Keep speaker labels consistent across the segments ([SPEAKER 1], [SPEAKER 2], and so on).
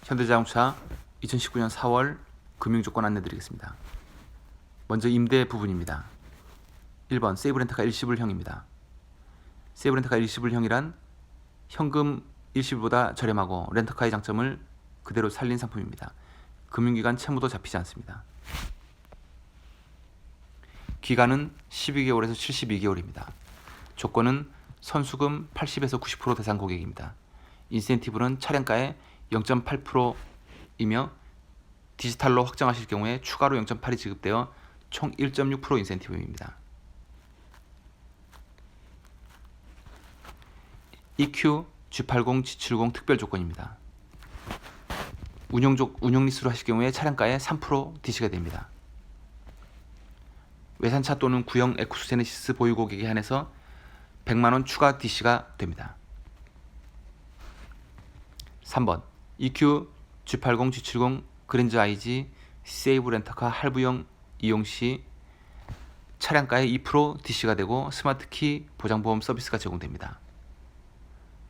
[SPEAKER 1] 현대자동차 2019년 4월 금융조건 안내드리겠습니다. 먼저 임대 부분입니다. 1번 세이브렌터카 일시불형입니다. 세이브렌터카 일시불형이란 현금 일시불보다 저렴하고 렌터카의 장점을 그대로 살린 상품입니다. 금융기간 채무도 잡히지 않습니다. 기간은 12개월에서 72개월입니다. 조건은 선수금 80에서 90% 대상 고객입니다. 인센티브는 차량가의 0.8%이며 디지털로 확정하실 경우에 추가로 0.8이 지급되어 총 1.6% 인센티브입니다. EQ G80, G70 특별 조건입니다. 운용 리스로 하실 경우에 차량가의 3% DC가 됩니다. 외산차 또는 구형 에쿠스 제네시스 보유 고객에 한해서 100만원 추가 DC가 됩니다. 3번 EQ G80, G70 그랜저 IG 세이브 렌터카 할부형 이용 시 차량가의 2% DC가 되고 스마트키 보장보험 서비스가 제공됩니다.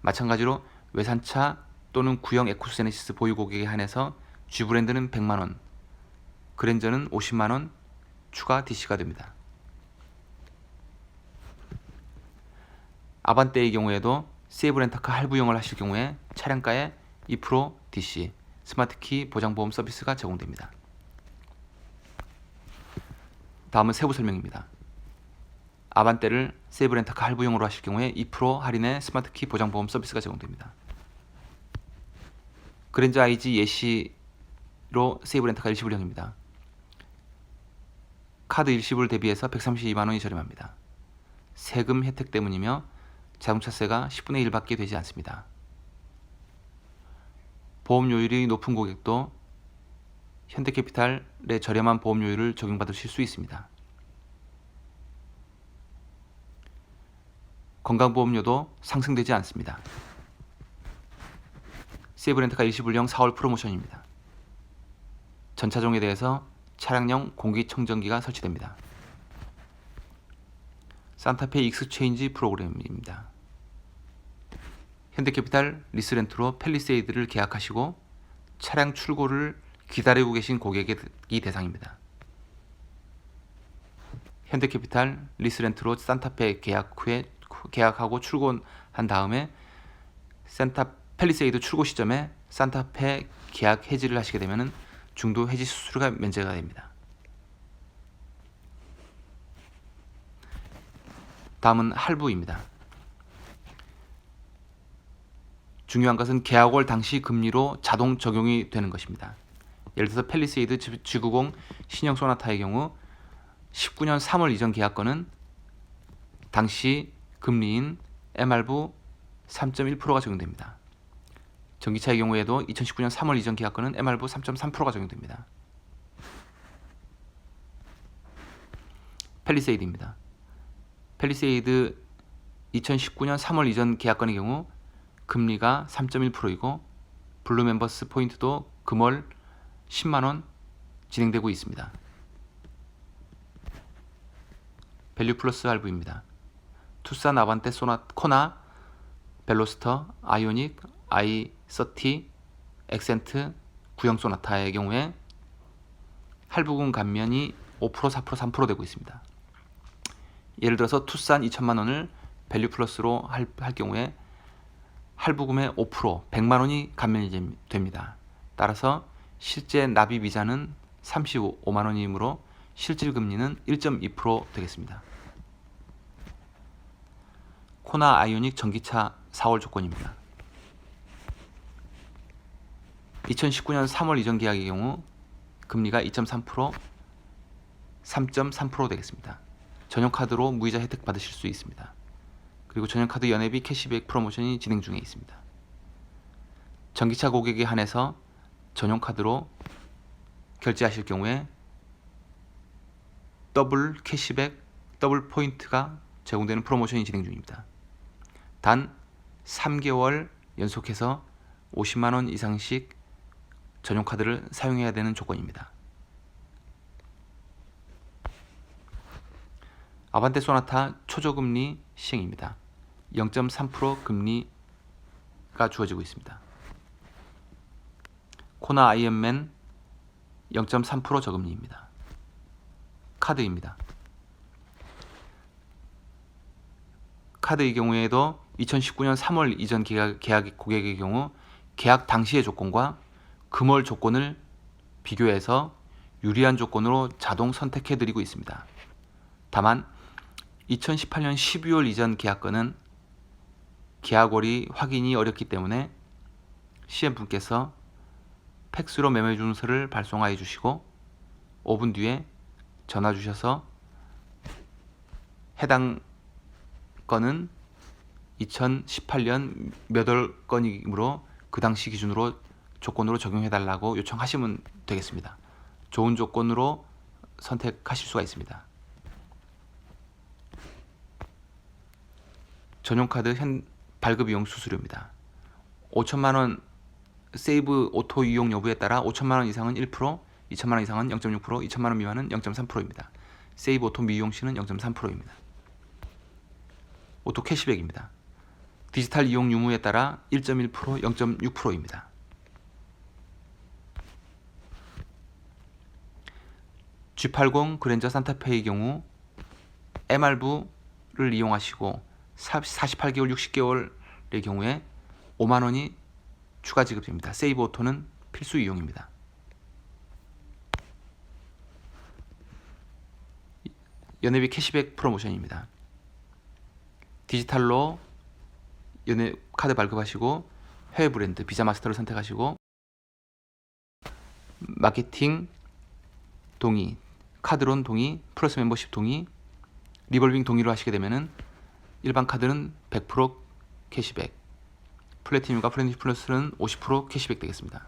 [SPEAKER 1] 마찬가지로 외산차 또는 구형 에쿠스 제네시스 보유 고객에 한해서 G브랜드는 100만원, 그랜저는 50만원 추가 DC가 됩니다. 아반떼의 경우에도 세이브 렌터카 할부형을 하실 경우에 차량가의 2% DC, 스마트키 보장보험 서비스가 제공됩니다. 다음은 세부 설명입니다. 아반떼를 세이브 렌터카 할부형으로 하실 경우에 2% 할인의 스마트키 보장보험 서비스가 제공됩니다. 그랜저 IG 예시로 세이브 렌터카 일시불형입니다. 카드 일시불 대비해서 132만원이 저렴합니다. 세금 혜택 때문이며 자동차세가 10분의 1밖에 되지 않습니다. 보험료율이 높은 고객도 현대캐피탈의 저렴한 보험료율을 적용받으실 수 있습니다. 건강보험료도 상승되지 않습니다. 세이브렌터카 일시불형 4월 프로모션입니다. 전 차종에 대해서 차량용 공기청정기가 설치됩니다. 산타페 익스체인지 프로그램입니다. 현대캐피탈 리스렌트로 팰리세이드를 계약하시고 차량 출고를 기다리고 계신 고객이 대상입니다. 현대캐피탈 리스렌트로 산타페 계약하고 출고한 다음에 팰리세이드 출고 시점에 산타페 계약 해지를 하시게 되면 중도 해지 수수료가 면제가 됩니다. 다음은 할부입니다. 중요한 것은 계약월 당시 금리로 자동 적용이 되는 것입니다. 예를 들어서 팰리세이드 G90 신형 소나타의 경우 19년 3월 이전 계약건은 당시 금리인 MR부 3.1%가 적용됩니다. 전기차의 경우에도 2019년 3월 이전 계약건은 MR부 3.3%가 적용됩니다. 팰리세이드입니다. 팰리세이드 2019년 3월 이전 계약건의 경우 금리가 3.1%이고 블루 멤버스 포인트도 금월 10만원 진행되고 있습니다. 밸류 플러스 할부입니다. 투싼, 아반떼, 코나, 벨로스터, 아이오닉, i30, 엑센트, 구형 소나타의 경우에 할부금 감면이 5%, 4%, 3% 되고 있습니다. 예를 들어서 투싼 2천만원을 밸류 플러스로 할 경우에 할부금의 5%, 100만원이 감면이 됩니다. 따라서 실제 납입 이자는 35만원이므로 실질 금리는 1.2% 되겠습니다. 코나 아이오닉 전기차 4월 조건입니다. 2019년 3월 이전 계약의 경우 금리가 2.3%, 3.3% 되겠습니다. 전용카드로 무이자 혜택 받으실 수 있습니다. 그리고 전용카드 연회비 캐시백 프로모션이 진행 중에 있습니다. 전기차 고객에 한해서 전용카드로 결제하실 경우에 더블 캐시백, 더블 포인트가 제공되는 프로모션이 진행 중입니다. 단 3개월 연속해서 50만원 이상씩 전용카드를 사용해야 되는 조건입니다. 아반떼 소나타 초저금리 시행입니다. 0.3% 금리가 주어지고 있습니다. 코나 아이언맨 0.3% 저금리입니다. 카드입니다. 카드의 경우에도 2019년 3월 이전 계약 고객의 경우 계약 당시의 조건과 금월 조건을 비교해서 유리한 조건으로 자동 선택해드리고 있습니다. 다만 2018년 12월 이전 계약건은 계약월이 확인이 어렵기 때문에 CM분께서 팩스로 매매 주문서를 발송하여 주시고 5분 뒤에 전화 주셔서 해당 건은 2018년 몇 월 건이므로 그 당시 기준으로 조건으로 적용해달라고 요청하시면 되겠습니다. 좋은 조건으로 선택하실 수가 있습니다. 전용카드 발급 이용 수수료입니다. 5천만원 세이브 오토 이용 여부에 따라 5천만원 이상은 1%, 2천만원 이상은 0.6%, 2천만원 미만은 0.3%입니다. 세이브 오토 미이용 시는 0.3%입니다. 오토 캐시백입니다. 디지털 이용 유무에 따라 1.1%, 0.6%입니다. G80 그랜저 산타페의 경우 MR부를 이용하시고 48개월, 60개월의 경우에 5만원이 추가 지급됩니다. 세이브 오토는 필수 이용입니다. 연회비 캐시백 프로모션입니다. 디지털로 카드 발급하시고 해외 브랜드 비자 마스터를 선택하시고 마케팅 동의, 카드론 동의, 플러스 멤버십 동의, 리볼빙 동의로 하시게 되면은 일반 카드는 100% 캐시백, 플래티늄과 플래티늄 플러스는 50% 캐시백 되겠습니다.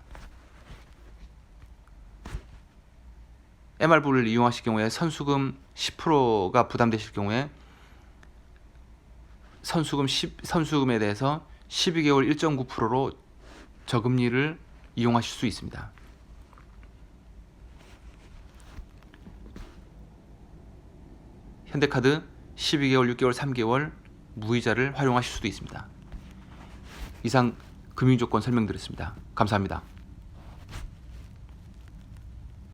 [SPEAKER 1] MR부를 이용하실 경우에 선수금 10%가 부담되실 경우에 선수금에 대해서 12개월 1.9%로 저금리를 이용하실 수 있습니다. 현대카드 12개월, 6개월, 3개월 무이자를 활용하실 수도 있습니다. 이상 금융조건 설명드렸습니다. 감사합니다.